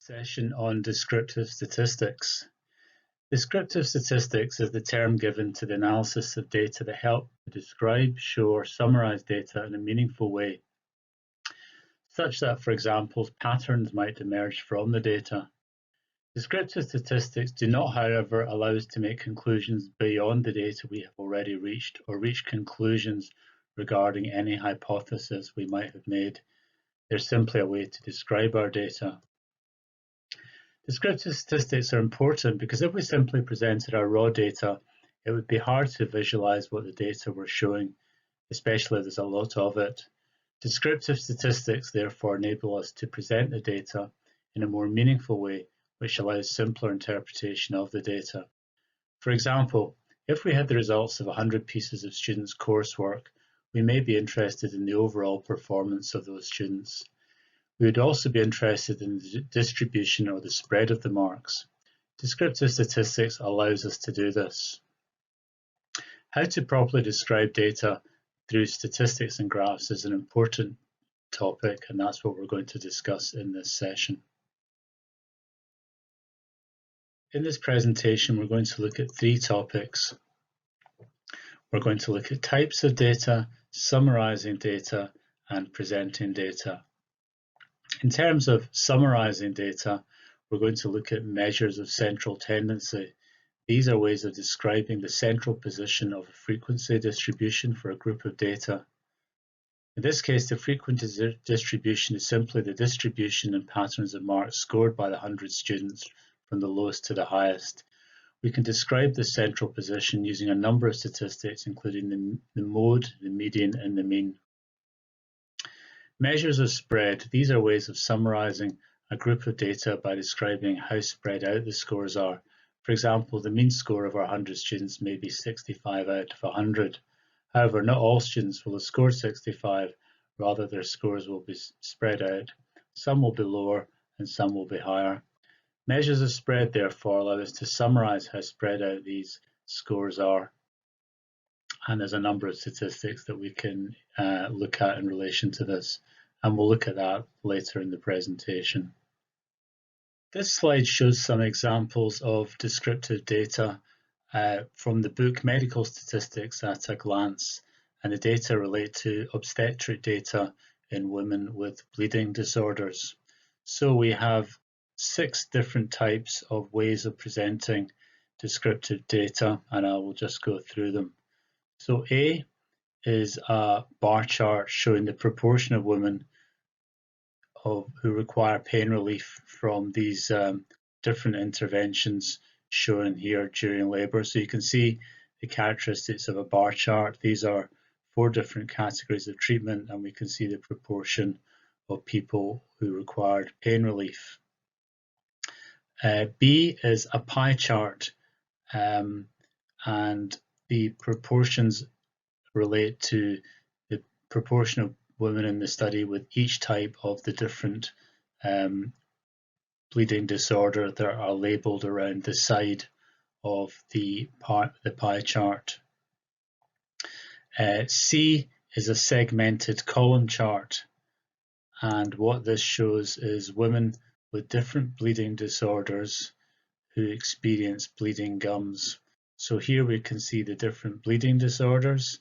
Session on descriptive statistics. Descriptive statistics is the term given to the analysis of data that help to describe, show, or summarize data in a meaningful way, such that, for example, patterns might emerge from the data. Descriptive statistics do not, however, allow us to make conclusions beyond the data we have already reached, or reach conclusions regarding any hypothesis we might have made. They're simply a way to describe our data. Descriptive statistics are important because if we simply presented our raw data, it would be hard to visualize what the data were showing, especially if there's a lot of it. Descriptive statistics therefore enable us to present the data in a more meaningful way, which allows simpler interpretation of the data. For example, if we had the results of 100 pieces of students' coursework, we may be interested in the overall performance of those students. We would also be interested in the distribution or the spread of the marks. Descriptive statistics allows us to do this. How to properly describe data through statistics and graphs is an important topic, and that's what we're going to discuss in this session. In this presentation, we're going to look at three topics. We're going to look at types of data, summarizing data, and presenting data. In terms of summarizing data, we're going to look at measures of central tendency. These are ways of describing the central position of a frequency distribution for a group of data. In this case, the frequency distribution is simply the distribution and patterns of marks scored by the 100 students from the lowest to the highest. We can describe the central position using a number of statistics, including the mode, the median, and the mean. Measures of spread. These are ways of summarizing a group of data by describing how spread out the scores are. For example, the mean score of our 100 students may be 65 out of 100. However, not all students will have scored 65, rather their scores will be spread out. Some will be lower and some will be higher. Measures of spread therefore allow us to summarize how spread out these scores are. And there's a number of statistics that we can look at in relation to this, and we'll look at that later in the presentation. This slide shows some examples of descriptive data from the book Medical Statistics at a Glance, and the data relate to obstetric data in women with bleeding disorders. So we have 6 different types of ways of presenting descriptive data, and I will just go through them. So A is a bar chart showing the proportion of women who require pain relief from these different interventions shown here during labour. So you can see the characteristics of a bar chart. These are 4 different categories of treatment, and we can see the proportion of people who required pain relief. B is a pie chart, and the proportions relate to the proportion of women in the study with each type of the different bleeding disorder that are labelled around the side of the pie chart. C is a segmented column chart, and what this shows is women with different bleeding disorders who experience bleeding gums. So here we can see the different bleeding disorders,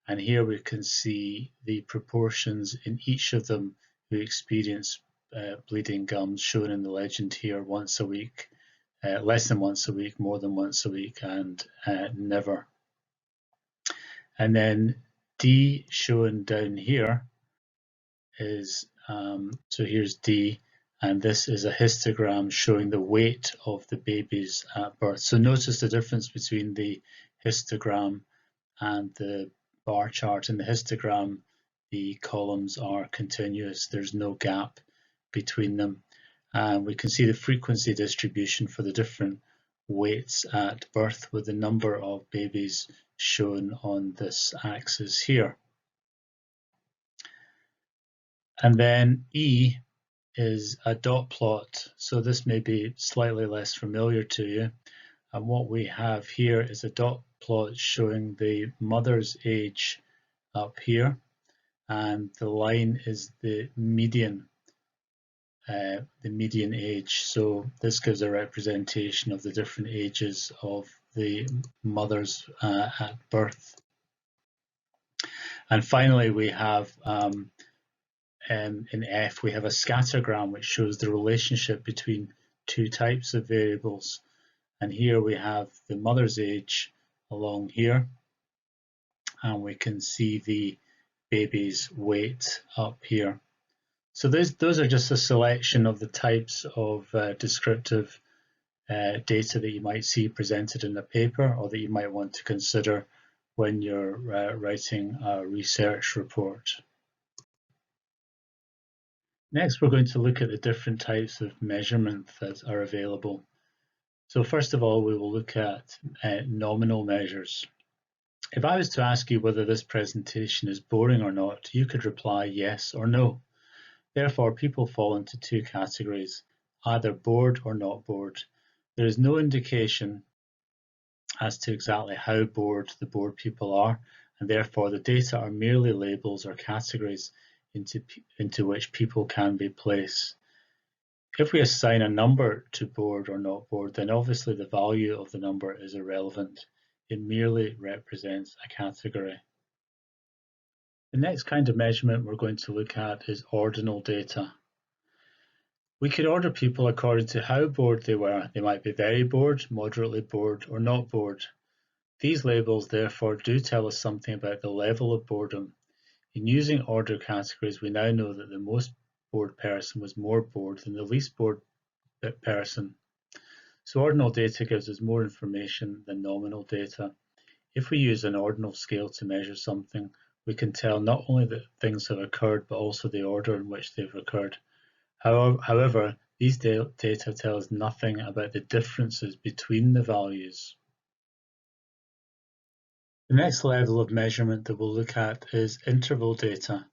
and here we can see the proportions in each of them who experience bleeding gums, shown in the legend here: once a week, less than once a week, more than once a week, and never. And then D, shown down here, is so here's D, and this is a histogram showing the weight of the babies at birth. So notice the difference between the histogram and the bar chart. In the histogram, the columns are continuous. There's no gap between them. And we can see the frequency distribution for the different weights at birth, with the number of babies shown on this axis here. And then E is a dot plot. So this may be slightly less familiar to you. And what we have here is a dot plot showing the mother's age up here, and the line is the median the median age. So this gives a representation of the different ages of the mothers at birth. And finally, we have in F, we have a scattergram which shows the relationship between two types of variables. And here we have the mother's age along here, and we can see the baby's weight up here. So those are just a selection of the types of descriptive data that you might see presented in a paper, or that you might want to consider when you're writing a research report. Next, we're going to look at the different types of measurement that are available. So first of all, we will look at nominal measures. If I was to ask you whether this presentation is boring or not, you could reply yes or no. Therefore, people fall into two categories, either bored or not bored. There is no indication as to exactly how bored the bored people are, and therefore the data are merely labels or categories into which people can be placed. If we assign a number to bored or not bored, then obviously the value of the number is irrelevant. It merely represents a category. The next kind of measurement we're going to look at is ordinal data. We could order people according to how bored they were. They might be very bored, moderately bored, or not bored. These labels therefore do tell us something about the level of boredom. In using order categories, we now know that the most bored person was more bored than the least bored person. So ordinal data gives us more information than nominal data. If we use an ordinal scale to measure something, we can tell not only that things have occurred, but also the order in which they've occurred. However, these data tell us nothing about the differences between the values. The next level of measurement that we'll look at is interval data.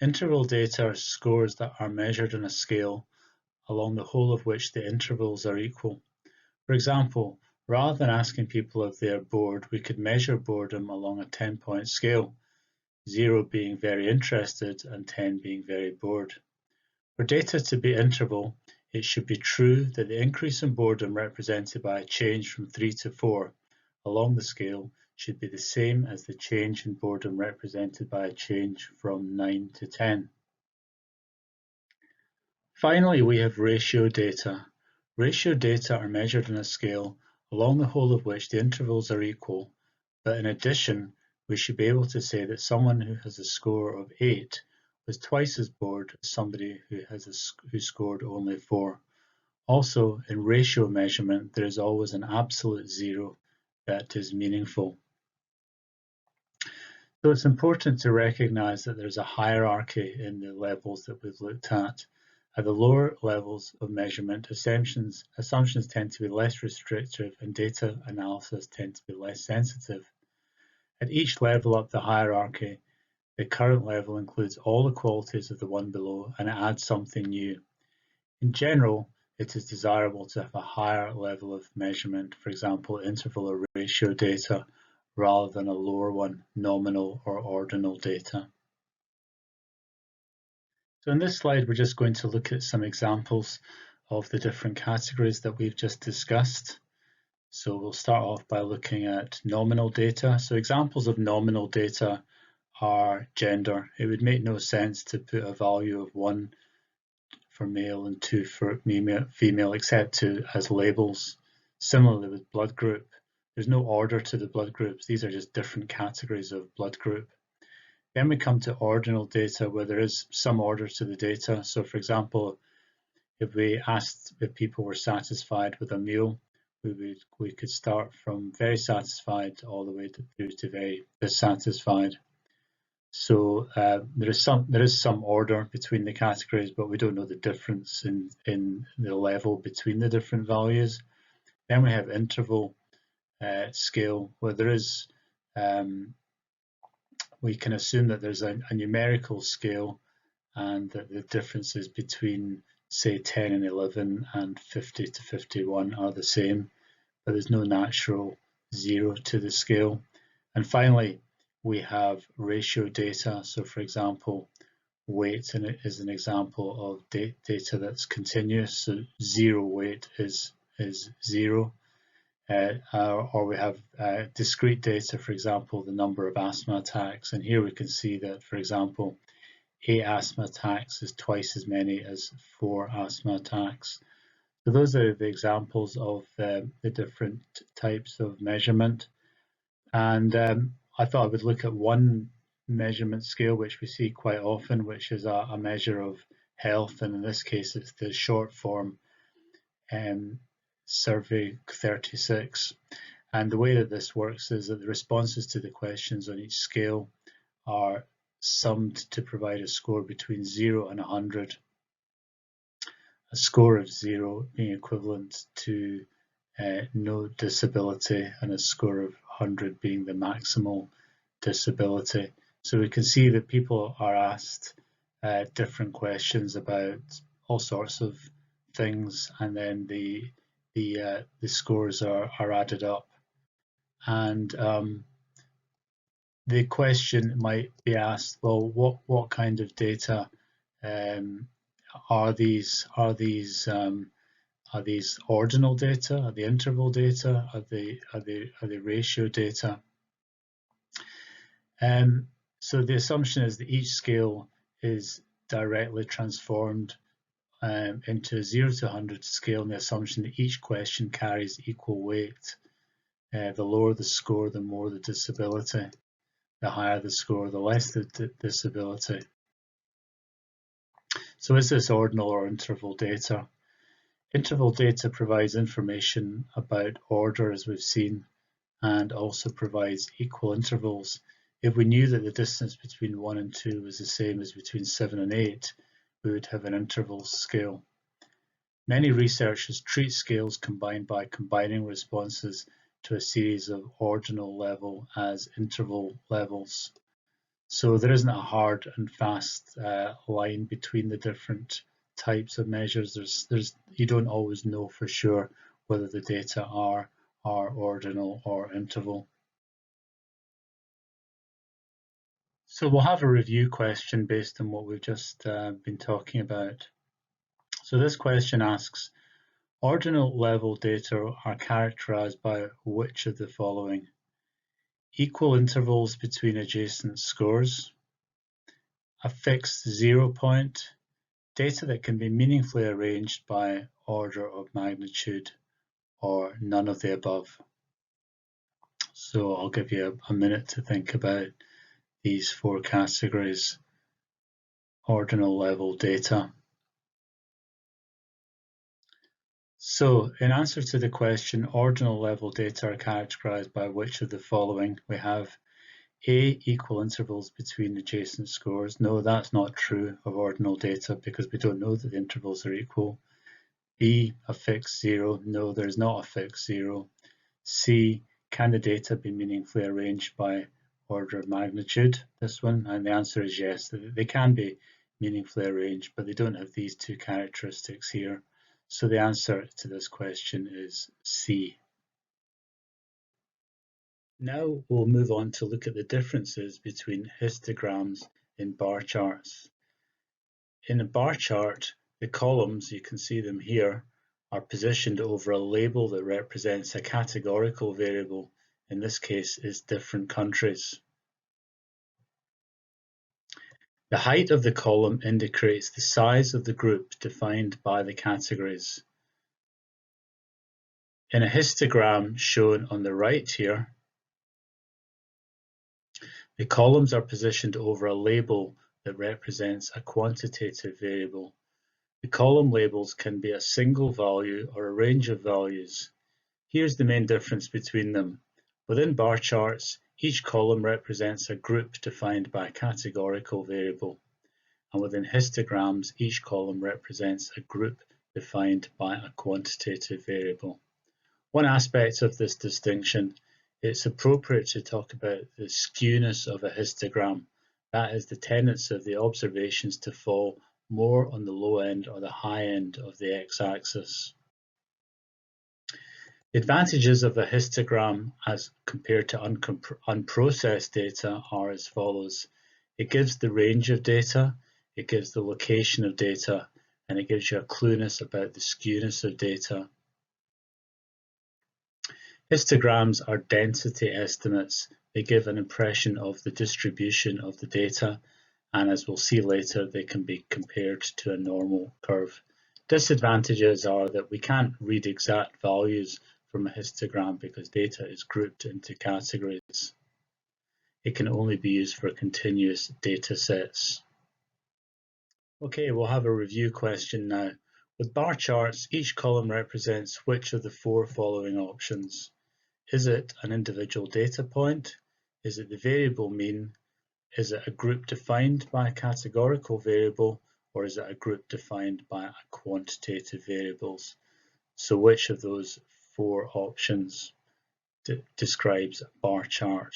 Interval data are scores that are measured on a scale along the whole of which the intervals are equal. For example, rather than asking people if they are bored, we could measure boredom along a 10-point scale, 0 being very interested and 10 being very bored. For data to be interval, it should be true that the increase in boredom represented by a change from 3 to 4 along the scale should be the same as the change in boredom represented by a change from 9 to 10. Finally, we have ratio data. Ratio data are measured on a scale along the whole of which the intervals are equal, but in addition, we should be able to say that someone who has a score of 8 was twice as bored as somebody who scored only 4. Also, in ratio measurement, there is always an absolute 0 that is meaningful. So it's important to recognize that there's a hierarchy in the levels that we've looked at. At the lower levels of measurement, assumptions tend to be less restrictive and data analysis tend to be less sensitive. At each level up the hierarchy, the current level includes all the qualities of the one below and it adds something new. In general, it is desirable to have a higher level of measurement, for example, interval or ratio data, rather than a lower one, nominal or ordinal data. So in this slide, we're just going to look at some examples of the different categories that we've just discussed. So we'll start off by looking at nominal data. So examples of nominal data are gender. It would make no sense to put a value of 1 for male and 2 for female, except as labels. Similarly with blood group, there's no order to the blood groups. These are just different categories of blood group. Then we come to ordinal data where there is some order to the data. So for example, if we asked if people were satisfied with a meal, we could start from very satisfied all the way through to very dissatisfied. So there is some order between the categories, but we don't know the difference in the level between the different values. Then we have interval scale where there is we can assume that there's a numerical scale and that the differences between say 10 and 11 and 50 to 51 are the same, but there's no natural 0 to the scale. And finally, we have ratio data. So for example, weight is an example of data that's continuous. So 0 weight is 0. Or we have discrete data, for example, the number of asthma attacks. And here we can see that, for example, 8 asthma attacks is twice as many as 4 asthma attacks. So those are the examples of the different types of measurement. And I thought I would look at one measurement scale, which we see quite often, which is a measure of health. And in this case, it's the short form survey 36. And the way that this works is that the responses to the questions on each scale are summed to provide a score between 0 and 100. A score of 0 being equivalent to no disability, and a score of 100 being the maximal disability. So we can see that people are asked different questions about all sorts of things, and then the scores are added up. And the question might be asked, well, what kind of data are these? Are these ordinal data? Are they interval data? Are they ratio data? So the assumption is that each scale is directly transformed into a 0 to 100 scale, and the assumption that each question carries equal weight. The lower the score, the more the disability. The higher the score, the less the disability. So is this ordinal or interval data? Interval data provides information about order, as we've seen, and also provides equal intervals. If we knew that the distance between 1 and 2 was the same as between 7 and 8, we would have an interval scale. Many researchers treat scales combined by combining responses to a series of ordinal level as interval levels. So there isn't a hard and fast line between the different types of measures. You don't always know for sure whether the data are ordinal or interval. So we'll have a review question based on what we've just been talking about. So this question asks, ordinal level data are characterized by which of the following? Equal intervals between adjacent scores, a fixed 0 point, data that can be meaningfully arranged by order of magnitude, or none of the above. So I'll give you a minute to think about these 4 categories. Ordinal level data. So in answer to the question, ordinal level data are characterized by which of the following? We have A, equal intervals between adjacent scores. No, that's not true of ordinal data because we don't know that the intervals are equal. B, a fixed 0. No, there's not a fixed 0. C, can the data be meaningfully arranged by order of magnitude? This one, and the answer is yes, they can be meaningfully arranged, but they don't have these 2 characteristics here. So the answer to this question is C. Now we'll move on to look at the differences between histograms in bar charts. In a bar chart, the columns, you can see them here, are positioned over a label that represents a categorical variable. In this case, is different countries. The height of the column indicates the size of the group defined by the categories. In a histogram shown on the right here, the columns are positioned over a label that represents a quantitative variable. The column labels can be a single value or a range of values. Here's the main difference between them. Within bar charts, each column represents a group defined by a categorical variable. And within histograms, each column represents a group defined by a quantitative variable. One aspect of this distinction, it's appropriate to talk about the skewness of a histogram. That is the tendency of the observations to fall more on the low end or the high end of the x-axis. The advantages of a histogram as compared to unprocessed data are as follows. It gives the range of data. it gives the location of data, and it gives you a clueness about the skewness of data. Histograms are density estimates. They give an impression of the distribution of the data, and as we'll see later, they can be compared to a normal curve. Disadvantages are that we can't read exact values from a histogram because data is grouped into categories. It can only be used for continuous data sets. Okay, we'll have a review question now. With bar charts, each column represents which of the four following options? Is it an individual data point? Is it the variable mean? Is it a group defined by a categorical variable? Or is it a group defined by a quantitative variables? So which of those four options describes a bar chart?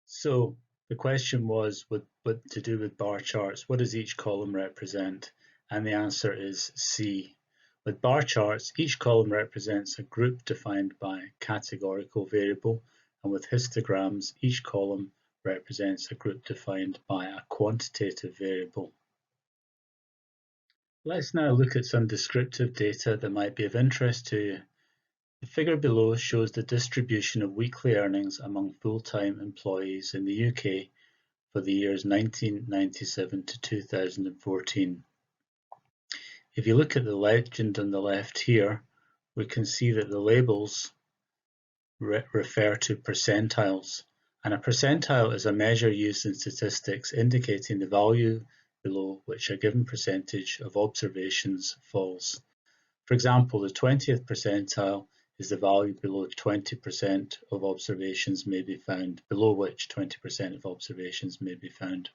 So the question was to do with bar charts, what does each column represent? And the answer is C. With bar charts, each column represents a group defined by a categorical variable, and with histograms, each column represents a group defined by a quantitative variable. Let's now look at some descriptive data that might be of interest to you. The figure below shows the distribution of weekly earnings among full-time employees in the UK for the years 1997 to 2014. If you look at the legend on the left here, we can see that the labels refer to percentiles, and a percentile is a measure used in statistics indicating the value below which a given percentage of observations falls. For example, the 20th percentile is the value below 20% of observations may be found, below which 20% of observations may be found.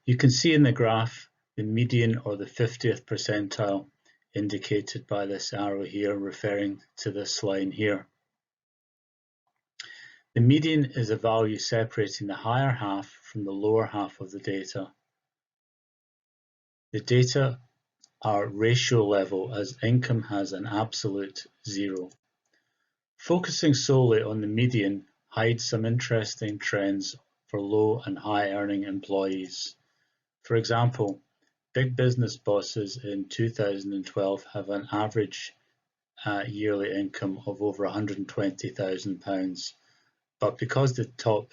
You can see in the graph the median or the 50th percentile indicated by this arrow here, referring to this line here. The median is a value separating the higher half from the lower half of the data. The data are ratio level as income has an absolute 0. Focusing solely on the median hides some interesting trends for low and high earning employees. For example, big business bosses in 2012 have an average yearly income of over £120,000, but because the top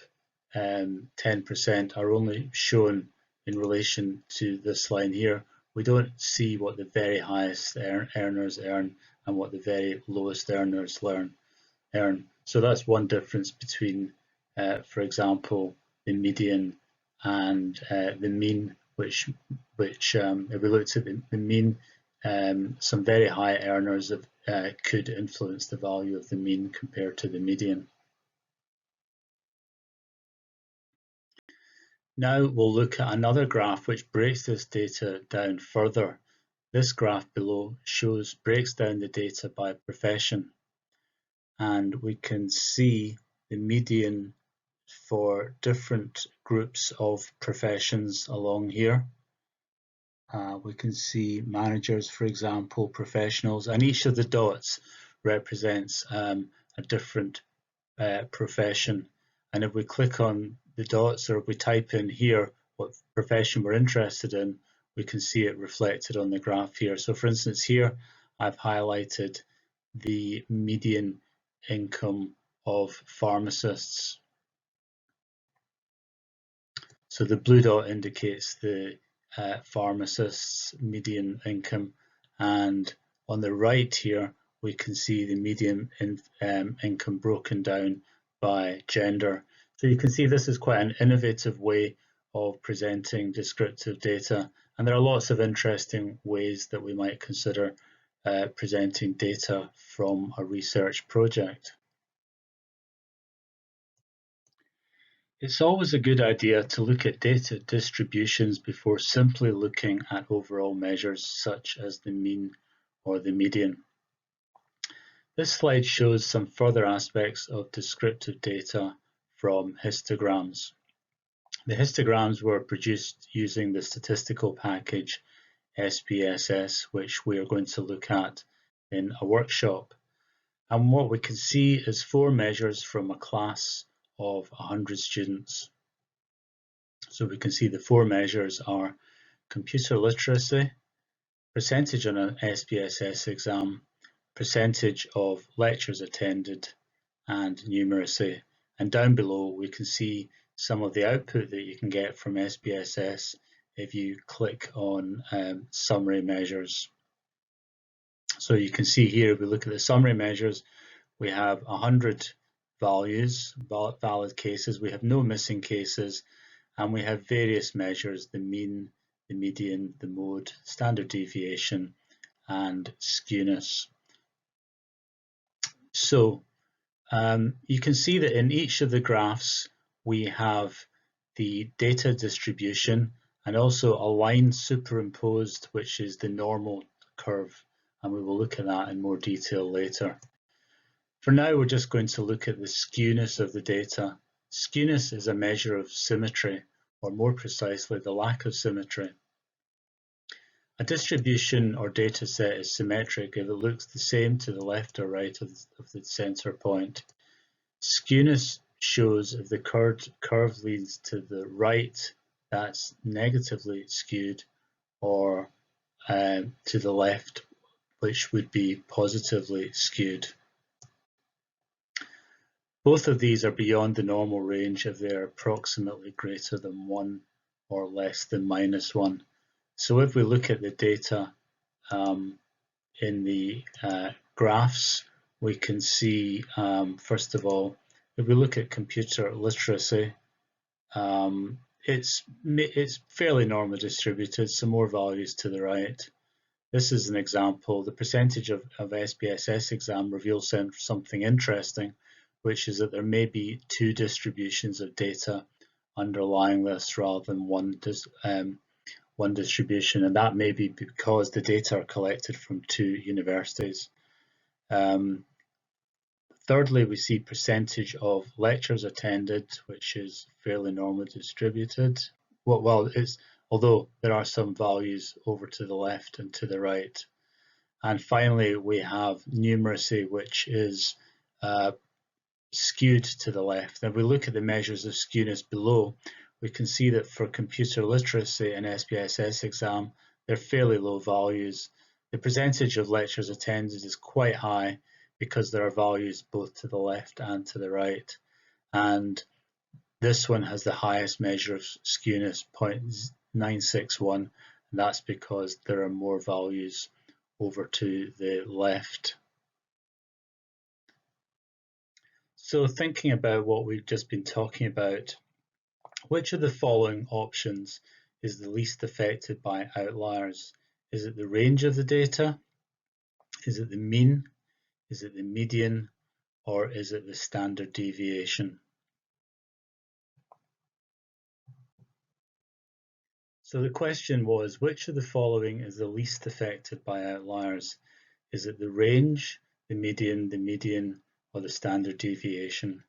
10% are only shown in relation to this line here, we don't see what the very highest earners earn and what the very lowest earners earn. So that's one difference between, for example, the median and the mean, which if we looked at the mean, some very high earners could influence the value of the mean compared to the median. Now we'll look at another graph which breaks this data down further. This graph below breaks down the data by profession, and we can see the median for different groups of professions along here. We can see managers, for example, professionals, and each of the dots represents a different profession. And if we click on the dots, or if we type in here what profession we're interested in, we can see it reflected on the graph here. So for instance, here I've highlighted the median income of pharmacists. So the blue dot indicates the pharmacist's median income, and on the right here we can see the median income broken down by gender. So you can see this is quite an innovative way of presenting descriptive data, and there are lots of interesting ways that we might consider presenting data from a research project. It's always a good idea to look at data distributions before simply looking at overall measures such as the mean or the median. This slide shows some further aspects of descriptive data from histograms. The histograms were produced using the statistical package SPSS, which we are going to look at in a workshop. And what we can see is four measures from a class of 100 students. So we can see the four measures are computer literacy, percentage on an SPSS exam, percentage of lectures attended, and numeracy. And down below we can see some of the output that you can get from SPSS if you click on summary measures. So you can see here, if we look at the summary measures, we have 100 values, valid cases, we have no missing cases, and we have various measures, the mean, the median, the mode, standard deviation, and skewness. So you can see that in each of the graphs we have the data distribution and also a line superimposed, which is the normal curve, and we will look at that in more detail later. For now, we're just going to look at the skewness of the data. Skewness is a measure of symmetry, or more precisely, the lack of symmetry. A distribution or data set is symmetric if it looks the same to the left or right of the center point. Skewness shows if the curve leads to the right, that's negatively skewed, or to the left, which would be positively skewed. Both of these are beyond the normal range if they are approximately greater than 1 or less than -1. So if we look at the data in the graphs, we can see, first of all, if we look at computer literacy, it's fairly normally distributed, some more values to the right. This is an example. The percentage of SPSS exam reveals something interesting, which is that there may be two distributions of data underlying this rather than one distribution, and that may be because the data are collected from two universities. Thirdly, we see percentage of lectures attended, which is fairly normally distributed. Although there are some values over to the left and to the right. And finally, we have numeracy, which is skewed to the left. If we look at the measures of skewness below, we can see that for computer literacy and SPSS exam, they're fairly low values. The percentage of lectures attended is quite high because there are values both to the left and to the right. And this one has the highest measure of skewness, 0.961, and that's because there are more values over to the left. So thinking about what we've just been talking about, which of the following options is the least affected by outliers? Is it the range of the data? Is it the mean? Is it the median? Or is it the standard deviation? So the question was, which of the following is the least affected by outliers? Is it the range, the median, or the standard deviation?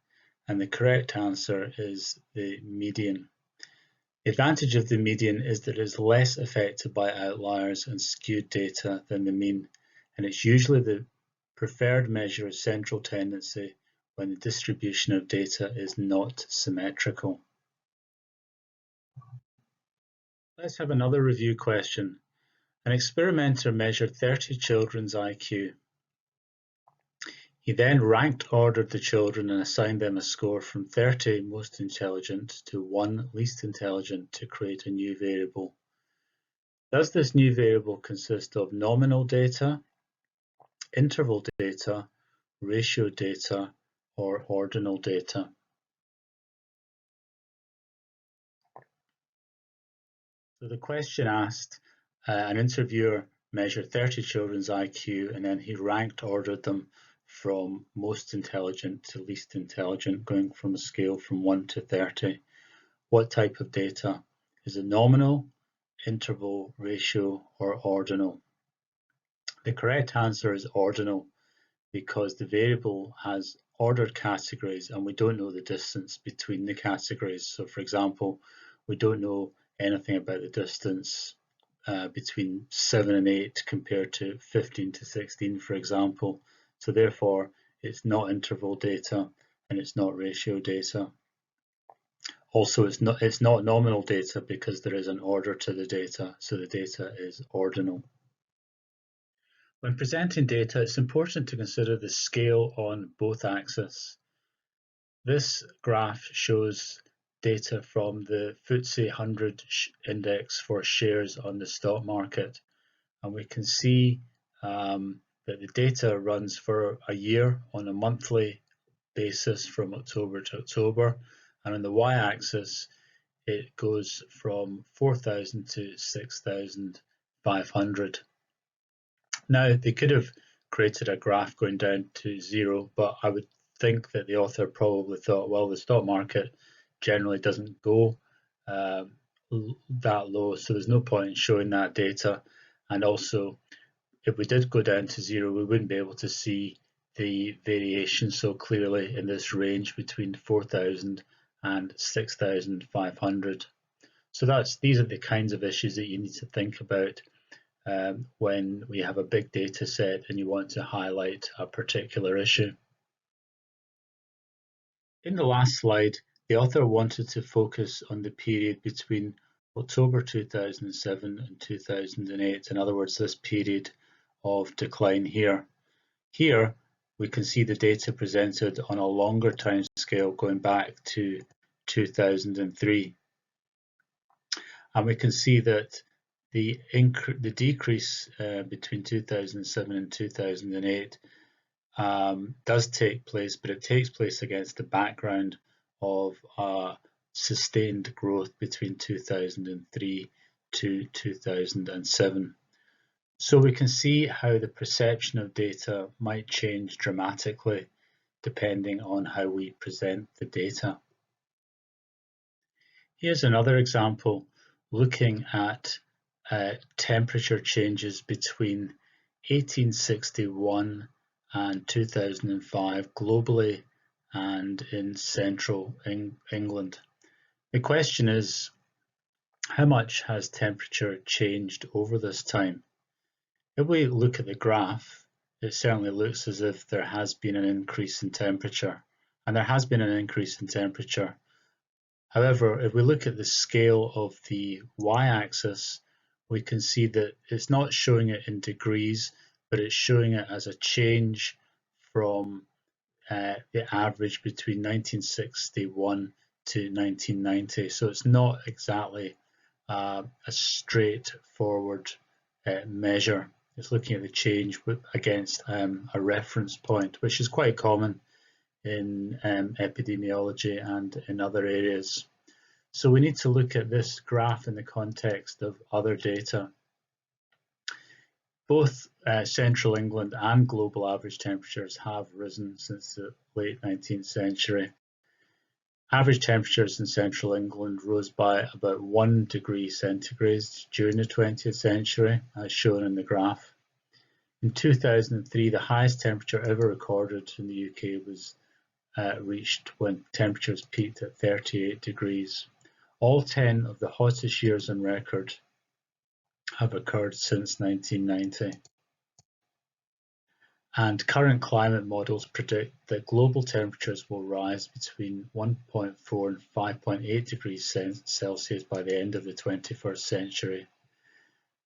And the correct answer is the median. The advantage of the median is that it is less affected by outliers and skewed data than the mean, and it's usually the preferred measure of central tendency when the distribution of data is not symmetrical. Let's have another review question. An experimenter measured 30 children's IQ. He then ranked ordered the children and assigned them a score from 30 most intelligent to 1 least intelligent to create a new variable. Does this new variable consist of nominal data, interval data, ratio data, or ordinal data? So the question asked, an interviewer measured 30 children's IQ and then he ranked ordered them from most intelligent to least intelligent, going from a scale from 1 to 30. What type of data? Is it nominal, interval, ratio, or ordinal? The correct answer is ordinal because the variable has ordered categories and we don't know the distance between the categories. So for example, we don't know anything about the distance between 7 and 8 compared to 15 to 16, for example. So therefore, it's not interval data and it's not ratio data. Also, it's not nominal data because there is an order to the data, so the data is ordinal. When presenting data, it's important to consider the scale on both axes. This graph shows data from the FTSE 100 index for shares on the stock market, and we can see that the data runs for a year on a monthly basis from October to October, and on the y-axis it goes from 4,000 to 6,500. Now, they could have created a graph going down to zero, but I would think that the author probably thought, well, the stock market generally doesn't go that low, so there's no point in showing that data. And also, if we did go down to zero, we wouldn't be able to see the variation so clearly in this range between 4,000 and 6,500. So these are the kinds of issues that you need to think about when we have a big data set and you want to highlight a particular issue. In the last slide, the author wanted to focus on the period between October 2007 and 2008, in other words, this period of decline here. Here, we can see the data presented on a longer time scale going back to 2003. And we can see that the decrease between 2007 and 2008 does take place, but it takes place against the background of sustained growth between 2003 to 2007. So we can see how the perception of data might change dramatically depending on how we present the data. Here's another example looking at temperature changes between 1861 and 2005 globally and in central England. The question is, how much has temperature changed over this time? If we look at the graph, it certainly looks as if there has been an increase in temperature, and there has been an increase in temperature. However, if we look at the scale of the y-axis, we can see that it's not showing it in degrees, but it's showing it as a change from the average between 1961 to 1990. So it's not exactly a straightforward measure. It's looking at the change against a reference point, which is quite common in epidemiology and in other areas. So we need to look at this graph in the context of other data. Both central England and global average temperatures have risen since the late 19th century. Average temperatures in central England rose by about 1 degree centigrade during the 20th century, as shown in the graph. In 2003, the highest temperature ever recorded in the UK was reached when temperatures peaked at 38 degrees. All 10 of the hottest years on record have occurred since 1990. And current climate models predict that global temperatures will rise between 1.4 and 5.8 degrees Celsius by the end of the 21st century.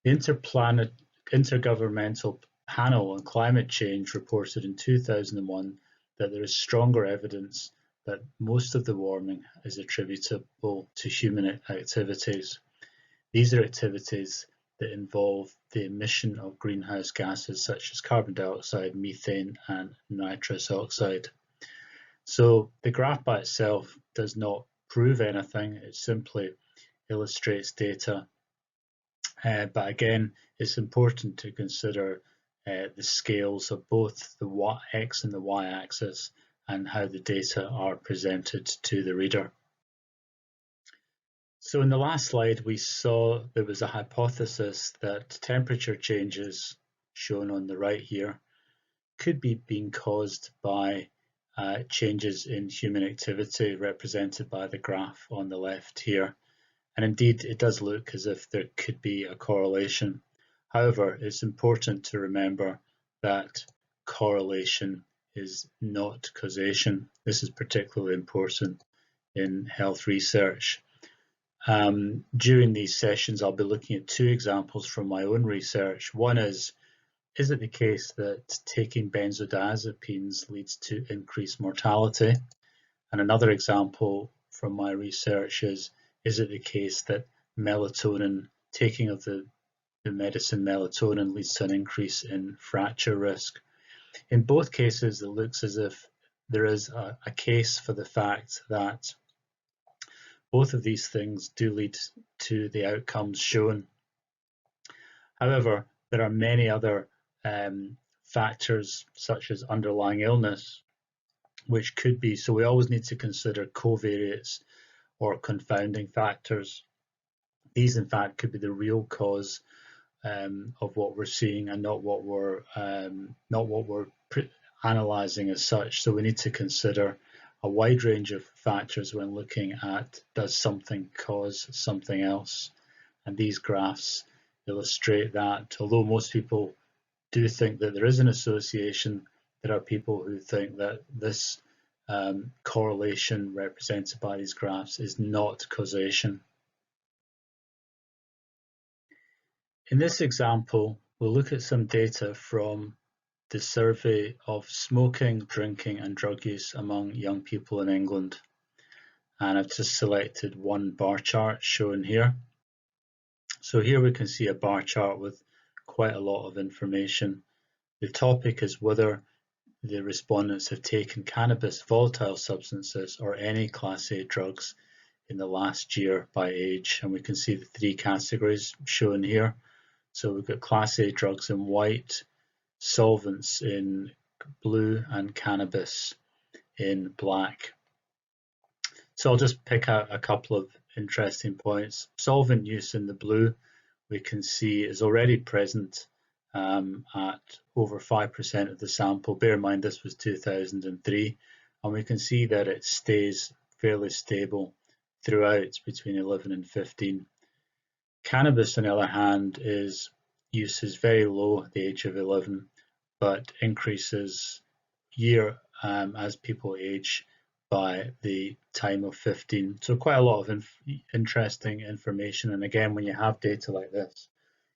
The Intergovernmental Panel on Climate Change reported in 2001 that there is stronger evidence that most of the warming is attributable to human activities. These are activities that involve the emission of greenhouse gases such as carbon dioxide, methane, and nitrous oxide. So the graph by itself does not prove anything, it simply illustrates data. But again, it's important to consider the scales of both the x and the y-axis and how the data are presented to the reader. So in the last slide, we saw there was a hypothesis that temperature changes, shown on the right here, could be being caused by changes in human activity represented by the graph on the left here. And indeed, it does look as if there could be a correlation. However, it's important to remember that correlation is not causation. This is particularly important in health research. During these sessions, I'll be looking at two examples from my own research. One is it the case that taking benzodiazepines leads to increased mortality? And another example from my research is it the case that melatonin, taking of the medicine melatonin, leads to an increase in fracture risk? In both cases, it looks as if there is a case for the fact that both of these things do lead to the outcomes shown. However, there are many other factors such as underlying illness, which could be, so we always need to consider covariates or confounding factors. These in fact could be the real cause of what we're seeing and not what we're analysing as such. So we need to consider a wide range of factors when looking at, does something cause something else? And these graphs illustrate that. Although most people do think that there is an association, there are people who think that this correlation represented by these graphs is not causation. In this example, we'll look at some data from the survey of smoking, drinking and drug use among young people in England. And I've just selected one bar chart shown here. So here we can see a bar chart with quite a lot of information. The topic is whether the respondents have taken cannabis, volatile substances or any Class A drugs in the last year by age. And we can see the three categories shown here. So we've got Class A drugs in white, solvents in blue and cannabis in black. So I'll just pick out a couple of interesting points. Solvent use in the blue we can see is already present at over 5% of the sample. Bear in mind this was 2003, and we can see that it stays fairly stable throughout between 11 and 15. Cannabis, on the other hand, use is very low at the age of 11, but increases as people age by the time of 15. So quite a lot of interesting information. And again, when you have data like this,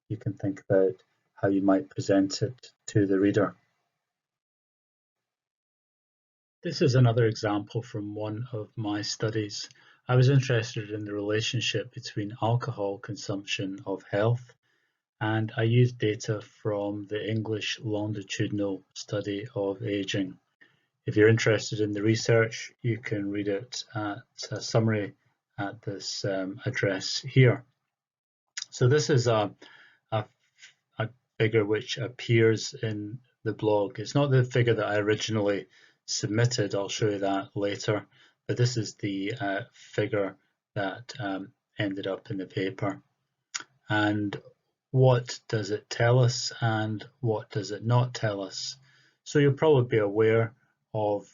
you can think about how you might present it to the reader. This is another example from one of my studies. I was interested in the relationship between alcohol consumption of health, and I used data from the English longitudinal study of aging. If you're interested in the research, you can read it at a summary at this address here. So this is a figure which appears in the blog. It's not the figure that I originally submitted, I'll show you that later, but this is the figure that ended up in the paper. And what does it tell us and what does it not tell us? So you'll probably be aware of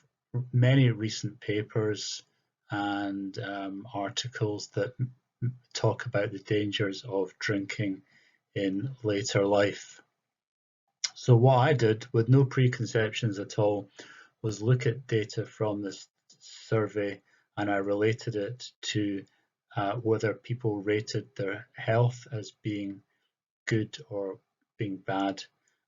many recent papers and articles that talk about the dangers of drinking in later life. So what I did, with no preconceptions at all, was look at data from this survey, and I related it to whether people rated their health as being good or being bad.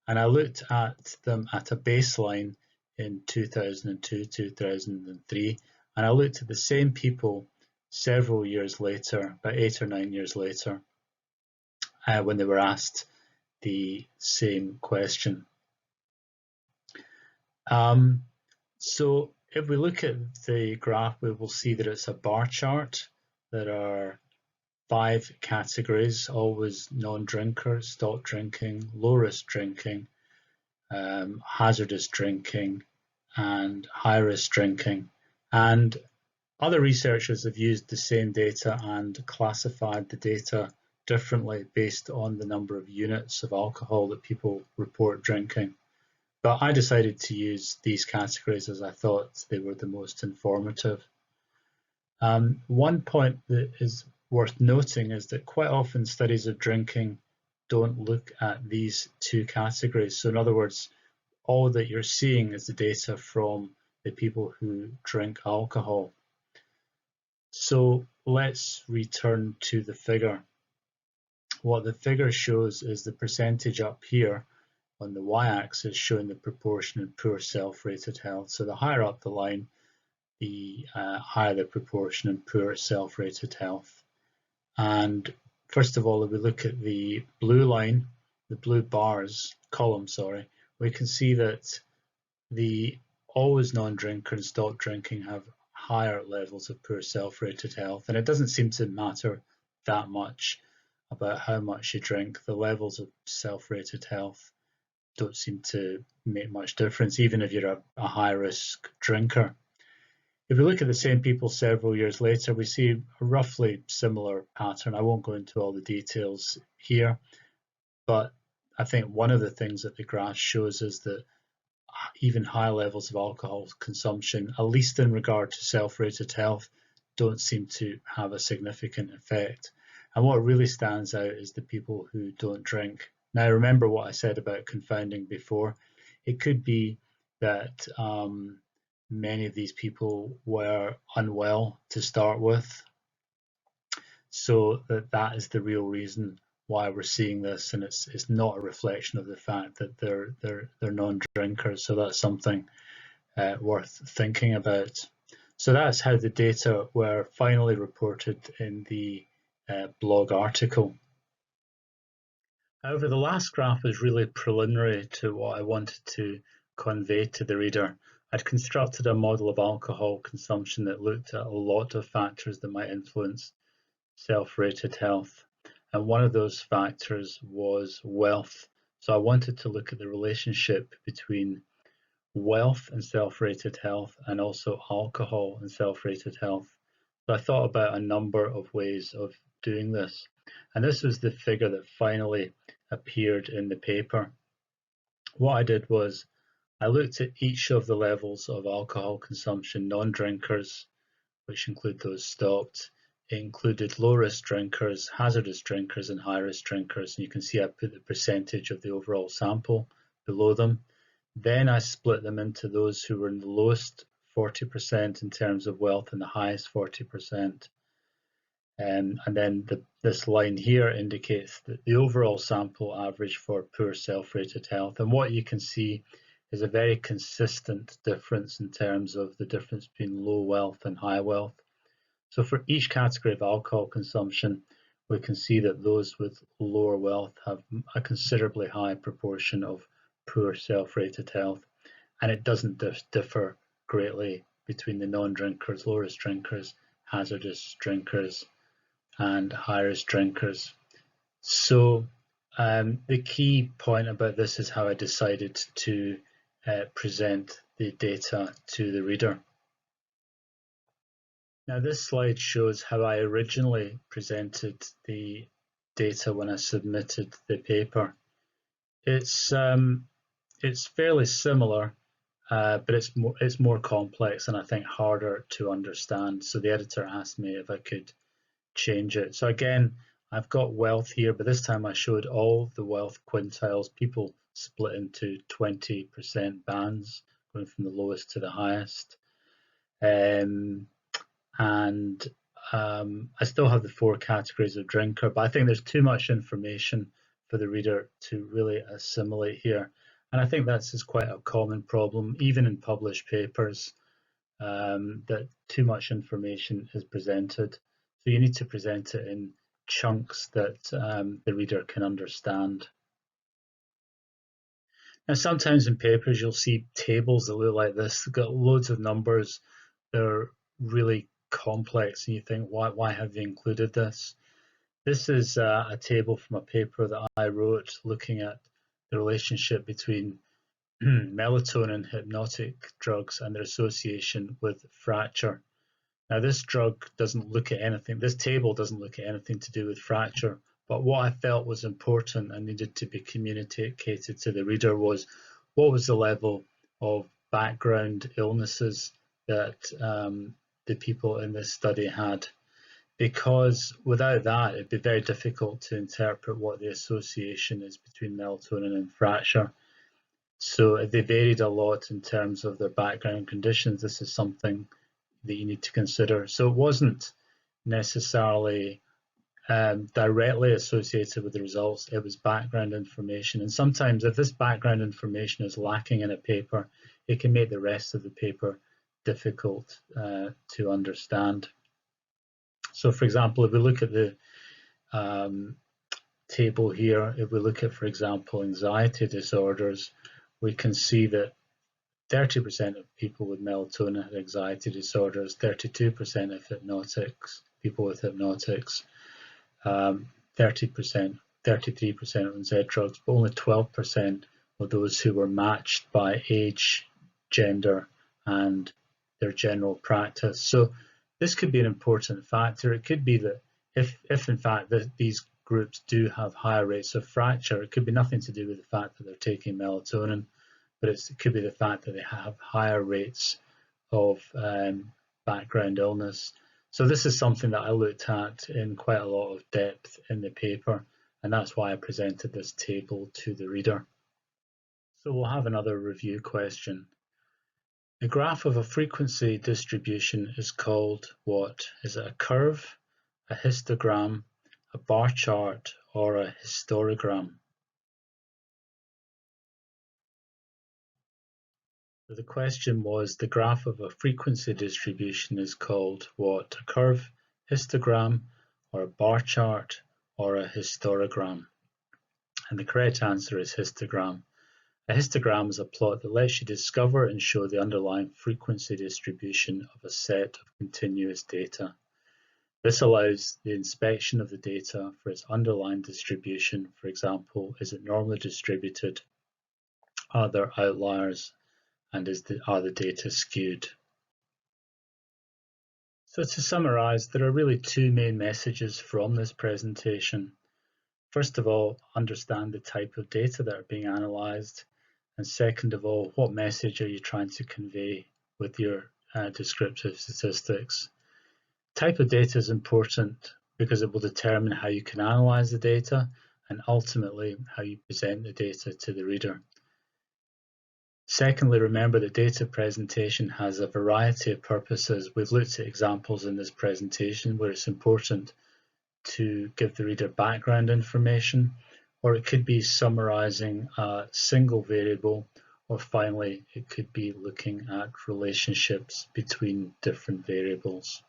And I looked at them at a baseline in 2002, 2003, and I looked at the same people several years later, about 8 or 9 years later, when they were asked the same question. So if we look at the graph, we will see that it's a bar chart. There are 5 categories: always non-drinkers, stop drinking, low-risk drinking, hazardous drinking, and high-risk drinking. And other researchers have used the same data and classified the data differently based on the number of units of alcohol that people report drinking. But I decided to use these categories as I thought they were the most informative. One point that is worth noting is that quite often studies of drinking don't look at these 2 categories. So in other words, all that you're seeing is the data from the people who drink alcohol. So let's return to the figure. What the figure shows is the percentage up here on the y-axis showing the proportion in poor self-rated health. So the higher up the line, the higher the proportion in poor self-rated health. And first of all, if we look at the blue line, the blue bars, column, sorry, we can see that the always non-drinker and stop drinking have higher levels of poor self-rated health. And it doesn't seem to matter that much about how much you drink. The levels of self-rated health don't seem to make much difference, even if you're a high-risk drinker. If we look at the same people several years later, we see a roughly similar pattern. I won't go into all the details here, but I think one of the things that the graph shows is that even high levels of alcohol consumption, at least in regard to self-rated health, don't seem to have a significant effect. And what really stands out is the people who don't drink. Now, remember what I said about confounding before. It could be that many of these people were unwell to start with, so that is the real reason why we're seeing this, and it's not a reflection of the fact that they're non-drinkers. So that's something worth thinking about. So that's how the data were finally reported in the blog article. However, the last graph is really preliminary to what I wanted to convey to the reader. I'd constructed a model of alcohol consumption that looked at a lot of factors that might influence self-rated health. And one of those factors was wealth. So I wanted to look at the relationship between wealth and self-rated health, and also alcohol and self-rated health. So I thought about a number of ways of doing this. And this was the figure that finally appeared in the paper. What I did was I looked at each of the levels of alcohol consumption, non-drinkers, which include those stopped. It included low-risk drinkers, hazardous drinkers, and high-risk drinkers. And you can see I put the percentage of the overall sample below them. Then I split them into those who were in the lowest 40% in terms of wealth and the highest 40%. And then this line here indicates that the overall sample average for poor self-rated health. And what you can see is a very consistent difference in terms of the difference between low wealth and high wealth. So for each category of alcohol consumption, we can see that those with lower wealth have a considerably high proportion of poor self-rated health, and it doesn't differ greatly between the non-drinkers, low-risk drinkers, hazardous drinkers, and high-risk drinkers. So the key point about this is how I decided to present the data to the reader. Now this slide shows how I originally presented the data when I submitted the paper. It's fairly similar, but it's more complex and I think harder to understand. So the editor asked me if I could change it. So again, I've got wealth here, but this time I showed all the wealth quintiles, people split into 20% bands, going from the lowest to the highest. And I still have the 4 categories of drinker, but I think there's too much information for the reader to really assimilate here. And I think that's quite a common problem, even in published papers, that too much information is presented. So you need to present it in chunks that the reader can understand. Now, sometimes in papers, you'll see tables that look like this. They've got loads of numbers. They're really complex, and you think, why have they included this? This is a table from a paper that I wrote looking at the relationship between melatonin hypnotic drugs and their association with fracture. Now this drug doesn't look at anything, this table doesn't look at anything to do with fracture, but what I felt was important and needed to be communicated to the reader was what was the level of background illnesses that the people in this study had. Because without that, it'd be very difficult to interpret what the association is between melatonin and fracture. So they varied a lot in terms of their background conditions. This is something that you need to consider. So it wasn't necessarily directly associated with the results. It was background information. And sometimes if this background information is lacking in a paper, it can make the rest of the paper difficult to understand. So for example, if we look at the table here, if we look at, for example, anxiety disorders, we can see that 30% of people with melatonin had anxiety disorders, 32% of hypnotics, people with hypnotics, 30%, 33% on Z drugs, but only 12% of those who were matched by age, gender, and their general practice. So this could be an important factor. It could be that if in fact these groups do have higher rates of fracture, it could be nothing to do with the fact that they're taking melatonin, but it could be the fact that they have higher rates of background illness. So this is something that I looked at in quite a lot of depth in the paper, and that's why I presented this table to the reader. So we'll have another review question. The graph of a frequency distribution is called what? Is it a curve, a histogram, a bar chart, or a histogram? So the question was, the graph of a frequency distribution is called what? A curve, histogram, or a bar chart, or a histogram? And the correct answer is histogram. A histogram is a plot that lets you discover and show the underlying frequency distribution of a set of continuous data. This allows the inspection of the data for its underlying distribution. For example, is it normally distributed? Are there outliers? And are the data skewed? So to summarize, there are really two main messages from this presentation. First of all, understand the type of data that are being analysed. And second of all, what message are you trying to convey with your descriptive statistics? Type of data is important because it will determine how you can analyse the data and ultimately how you present the data to the reader. Secondly, remember that data presentation has a variety of purposes. We've looked at examples in this presentation where it's important to give the reader background information, or it could be summarizing a single variable, or finally, it could be looking at relationships between different variables.